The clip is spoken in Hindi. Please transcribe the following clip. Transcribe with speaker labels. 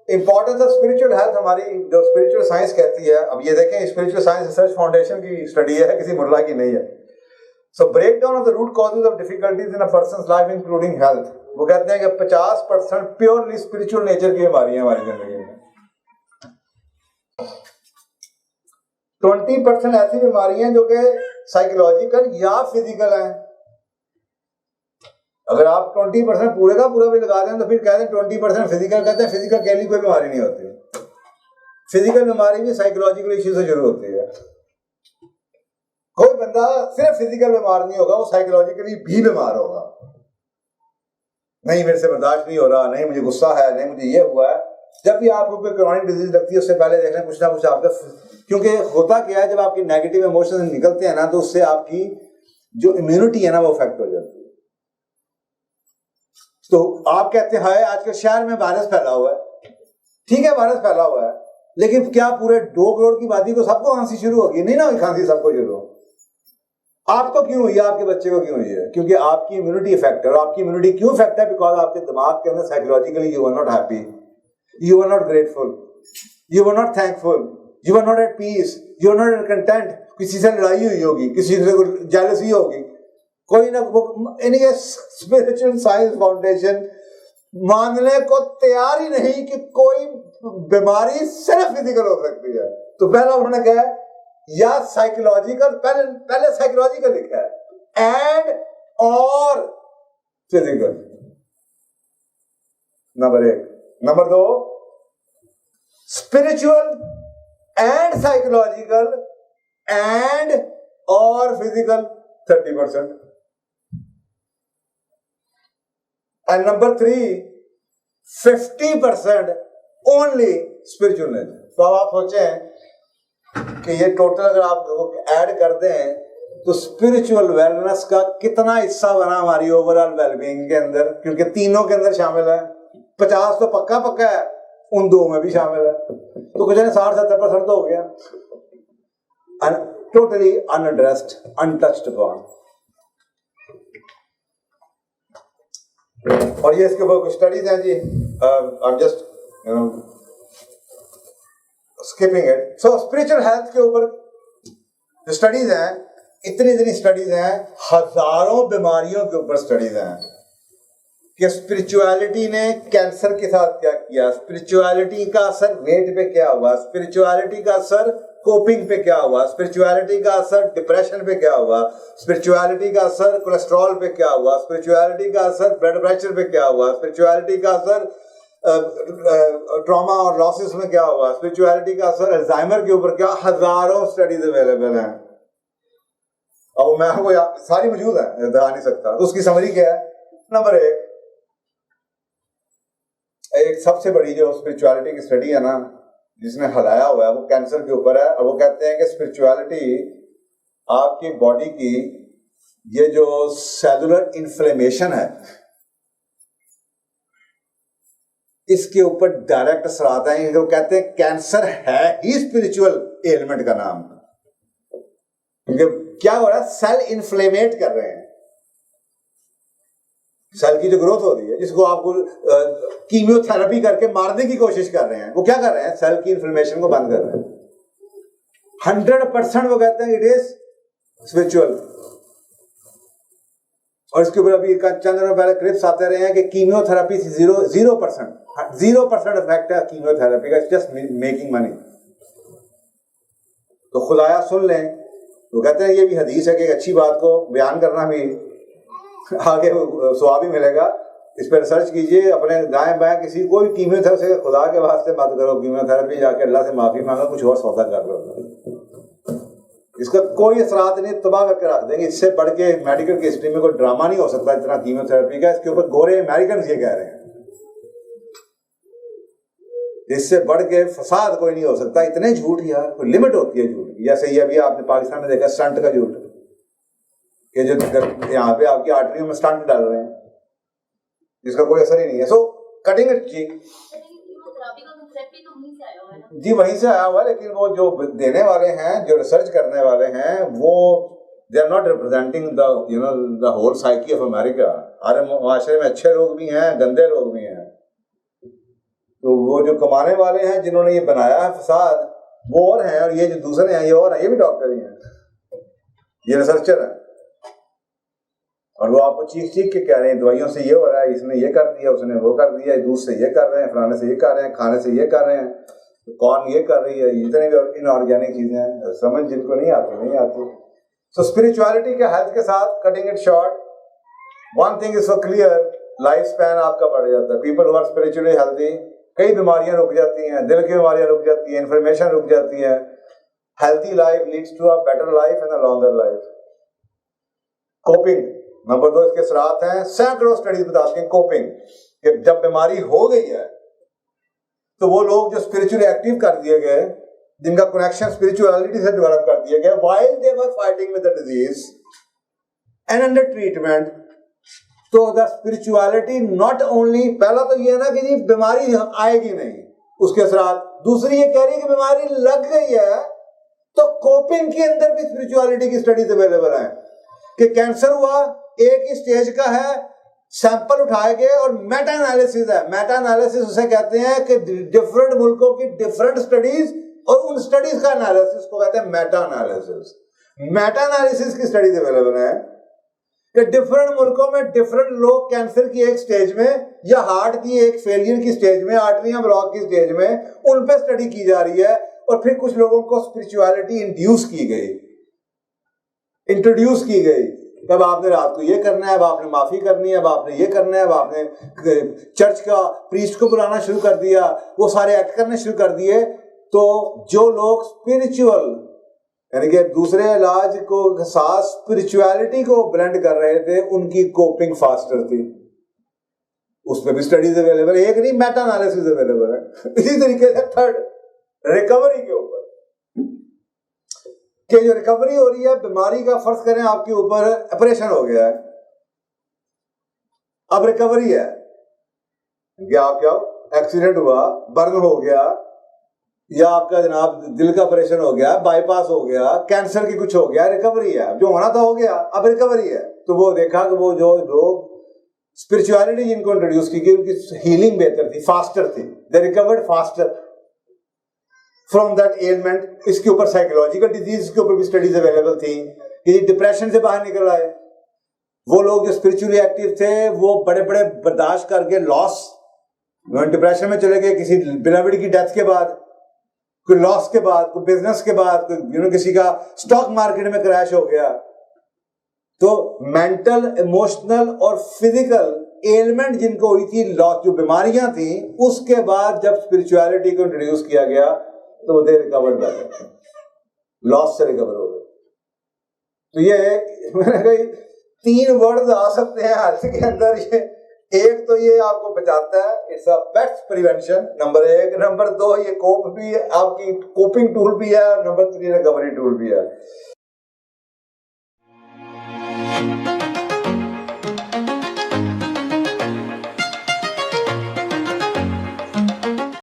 Speaker 1: इंपॉर्टेंस ऑफ स्पिरिचुअल हेल्थ हमारी जो स्पिरिचुअल साइंस कहती है, अब ये देखें स्पिरिचुअल साइंस रिसर्च फाउंडेशन की स्टडी है, किसी मुल्ला की नहीं है। So break down of the root causes of difficulties in a person's life including health, वो कहते हैं कि 50% प्योरली स्पिरिचुअल नेचर की बीमारियां हमारी जिंदगी में, 20% ऐसी बीमारियां जो कि साइकोलॉजिकल या फिजिकल हैं। अगर आप 20% पूरे का पूरा भी लगा दें तो फिर कहते हैं 20% फिजिकल, कहते हैं फिजिकल के लिए कोई बीमारी नहीं होती। फिजिकल बीमारी भी साइकोलॉजिकल इश्यू से शुरू होती है। कोई बंदा सिर्फ फिजिकल बीमार नहीं होगा, वो साइकोलॉजिकली भी बीमार होगा। नहीं मेरे से बर्दाश्त नहीं हो रहा, नहीं मुझे गुस्सा है, नहीं मुझे ये हुआ है। जब भी आपको कोई क्रॉनिक डिजीज लगती है उससे पहले देख लें कुछ ना कुछ आपका, क्योंकि होता क्या है जब आपकी नेगेटिव इमोशंस निकलते हैं ना तो उससे आपकी जो इम्यूनिटी है ना वो अफेक्ट हो जाती है। तो आप कहते हैं आजकल शहर में वायरस फैला हुआ है, ठीक है वायरस फैला हुआ है, लेकिन क्या पूरे 2 करोड़ की आबादी को सबको खांसी शुरू होगी? नहीं ना, खांसी सबको शुरू हो। आपको क्यों हुई है, आपके बच्चे को क्यों हुई है? क्योंकि आपकी इम्यूनिटी इफेक्ट है। और आपकी इम्यूनिटी क्यों इफेक्ट है? बिकॉज आपके दिमाग के अंदर psychologically you are not happy, you are not grateful, you are not thankful, you are not at peace, you are not at content. किसी से लड़ाई हुई होगी, किसी से जेलसी होगी, कोई ना इनके स्पिरिचुअल साइंस फाउंडेशन मानने को तैयार ही नहीं कि कोई बीमारी सिर्फ फिजिकल हो सकती है। तो पहला उन्होंने कहा या साइकोलॉजिकल, पहले साइकोलॉजिकल लिखा है, एंड और physical, number 1। Number 2 spiritual and psychological and और physical 30%, and number 3 50% only spiritual nature. तो अब आप सोचें कि ये टोटल अगर आप ऐड कर दें तो स्पिरिचुअल वेलनेस का कितना हिस्सा बना हमारी ओवरऑल वेलबींग के अंदर, क्योंकि तीनों के अंदर शामिल है। 50 तो पक्का पक्का है, उन 2 में भी शामिल है, तो कुछ 60-70% तो हो गया। Totally unaddressed, untouched upon. और ये इसके ऊपर कुछ स्टडीज हैं जी, I am just skipping it. So spiritual health के ऊपर जो स्टडीज हैं, इतनी स्टडीज हैं, हजारों बीमारियों के ऊपर स्टडीज हैं कि स्पिरिचुअलिटी ने कैंसर के साथ क्या किया, स्पिरिचुअलिटी का असर वेट पे क्या हुआ, स्पिरिचुअलिटी का असर कोपिंग पे क्या हुआ, स्पिरिचुअलिटी का असर डिप्रेशन पे क्या हुआ, स्पिरिचुअलिटी का असर कोलेस्ट्रॉल पे क्या हुआ, स्पिरिचुअलिटी का असर ब्लड प्रेशर पे क्या हुआ, स्पिरिचुअलिटी का असर ट्रॉमा और लॉसेस में क्या हुआ, स्पिरिचुअलिटी का असर अल्जाइमर के ऊपर क्या। हजारों स्टडीज अवेलेबल हैं। अब मैं आपको सारी मौजूद है, दिखा नहीं सकता। तो उसकी समरी क्या है? नंबर 1, एक सबसे बड़ी जो स्पिरिचुअलिटी की स्टडी है ना जिसने हलाया हुआ है वो कैंसर के ऊपर है। और वो कहते हैं कि स्पिरिचुअलिटी आपकी बॉडी की ये जो सेलुलर इन्फ्लेमेशन है इसके ऊपर डायरेक्ट असर आता है। जो कहते हैं कैंसर है ही स्पिरिचुअल एलिमेंट का नाम, क्योंकि क्या हो रहा है, सेल इन्फ्लेमेट कर रहे हैं। सेल की जो ग्रोथ हो रही है, जिसको आपको कीमियोथेरेपी करके मारने की कोशिश कर रहे हैं, वो क्या कर रहे हैं, सेल की इन्फ्लेमेशन को बंद कर रहे हैं। 100% वो कहते हैं इट इज स्पिरिचुअल। और इसके ऊपर अभी चंद दिनों पहले क्लिप्स आते रहे हैं कि कीमियोथेरेपी 0% इफेक्ट है कीमियोथेरेपी का, जस्ट मेकिंग मनी। तो खुदाया सुन लें, वो कहते हैं ये भी हदीस है कि एक अच्छी बात को बयान करना भी आगे स्वाब ही मिलेगा। इस पर रिसर्च कीजिए, अपने दाएं बाएं किसी कोई कीमियोथेरेपी से खुदा के वास्ते मत करो, कीमियोथेरेपी जाके अल्लाह से माफी मांगो, कुछ और सौदा कर लो। इसका कोई असरात नहीं, तबाह करके रख देंगे। इससे बढ़ के मेडिकल की हिस्ट्री में कोई ड्रामा नहीं हो सकता इतना कीमियोथेरेपी का। इसके ऊपर गोरे अमेरिकन ये कह रहे हैं, इससे बढ़ के फसाद कोई नहीं हो सकता। इतने झूठ यार, कोई लिमिट होती है झूठ की। जैसे ये अभी आपने पाकिस्तान में देखा स्टंट का झूठ, कि जो यहाँ पे आपकी आर्टरियों में स्टंट डाल रहे हैं, जिसका कोई असर ही नहीं है। सो कटिंग इट चीक जी वहीं से आया हुआ है, लेकिन वो जो देने वाले हैं, जो रिसर्च करने वाले हैं, वो they are not representing the the whole psyche of America. हमारे माशरे में अच्छे लोग भी हैं, गंदे लोग भी हैं। तो वो जो कमाने वाले हैं जिन्होंने ये बनाया है फसाद, वो और हैं, और ये जो दूसरे हैं ये और हैं, ये भी डॉक्टर ही हैं, ये रिसर्चर हैं, और वो आपको चीख चीख के कह रहे हैं दवाइयों से ये हो रहा है, इसने ये कर दिया, उसने वो कर दिया, दूध से ये कर रहे हैं, फलाने से ये कर रहे हैं, खाने से ये कर रहे हैं, तो कौन ये कर रही है, इतने भी इनऑर्गेनिक चीजें हैं, समझ जिनको नहीं आती। सो स्पिरिचुअलिटी के हेल्थ के साथ cutting it short, one thing is so clear, life span आपका बढ़ जाता है। People who are spiritually healthy, कई बीमारियां रुक जाती हैं, दिल की बीमारियां रुक जाती हैं, इन्फॉर्मेशन रुक जाती है। Healthy life leads to a better life and a longer life. Coping number 2 इसके असरात हैं, सैकड़ों स्टडीज बताती हैं कोपिंग, कि जब बीमारी हो गई है तो वो लोग जो स्पिरिचुअली एक्टिव कर दिए गए, जिनका कनेक्शन स्पिरिचुअलिटी से डेवलप कर दिया गया, while they were fighting with the disease and under treatment, तो द स्पिरिचुअलिटी नॉट ओनली, पहला तो ये है ना कि जी बीमारी आएगी नहीं, उसके असरात। दूसरी ये कह रही है कि बीमारी लग गई है, तो कोपिंग के अंदर भी स्पिरिचुअलिटी की स्टडीज अवेलेबल है, कि कैंसर हुआ, एक ही स्टेज का है, सैंपल उठाए गए और मेटा एनालिसिस है। मेटा एनालिसिस उसे कहते हैं कि डिफरेंट मुल्कों की डिफरेंट स्टडीज और उन स्टडीज का एनालिसिस को कहते हैं मेटा एनालिसिस। मेटा एनालिसिस की स्टडीज अवेलेबल है कि डिफरेंट मुल्कों में डिफरेंट लोग कैंसर की एक स्टेज में या हार्ट की एक फेलियर की स्टेज में, आर्टरियां ब्लॉक की स्टेज में, उन पे स्टडी की जा रही है, और फिर कुछ लोगों को स्पिरिचुअलिटी इंड्यूस की गई, इंट्रोड्यूस की गई। अब आपने रात को ये करना है, अब आपने माफी करनी है, अब आपने ये करना है, अब आपने चर्च का प्रीस्ट को बुलाना शुरू कर दिया, वो सारे एक्ट करने शुरू कर दिए। तो जो लोग स्पिरिचुअल यानी कि दूसरे इलाज को साथ स्पिरिचुअलिटी को ब्लेंड कर रहे थे, उनकी कोपिंग फास्टर थी। उस पर भी स्टडीज अवेलेबल, एक नहीं मेटा एनालिसिस अवेलेबल है। इसी तरीके से थर्ड, रिकवरी के ऊपर, कि जो रिकवरी हो रही है बीमारी का, फर्ज करें आपके ऊपर ऑपरेशन हो गया है, अब रिकवरी है, क्या एक्सीडेंट हुआ, बर्न हो गया, या आपका जनाब दिल का ऑपरेशन हो गया, बाईपास हो गया, कैंसर की कुछ हो गया, रिकवरी है, जो होना था हो गया, अब रिकवरी है। तो वो देखा कि वो जो लोग स्पिरिचुअलिटी जिनको इंट्रोड्यूस की गई, उनकी हीलिंग बेहतर थी, फास्टर थी, they recovered faster from that element. इसके ऊपर साइकोलॉजिकल डिजीज के ऊपर भी स्टडीज अवेलेबल थी कि डिप्रेशन से बाहर निकल आए। वो लोग जो स्पिरिचुअली एक्टिव थे, वो बड़े बड़े बर्दाश्त करके लॉस, डिप्रेशन में चले गए, किसी बिलावड़ी की डेथ के बाद, कोई लॉस के बाद, कोई बिजनेस के बाद, कोई किसी का स्टॉक मार्केट में क्रैश हो गया। तो मेंटल, इमोशनल और फिजिकल एलिमेंट जिनको हुई थी, लॉस, जो बीमारियां थी, उसके बाद जब स्पिरिचुअलिटी को इंट्रोड्यूस किया गया तो दे रिकवर्ड बेटर, लॉस से रिकवर हो गए। तो ये मैंने कही 3 वर्ड आ सकते हैं हेल्थ के अंदर। ये एक तो ये आपको बचाता है, it's a best prevention, number 1। Number 2 ये कोप भी है, आपकी कोपिंग टूल भी है, नंबर 3 रिकवरी टूल भी है।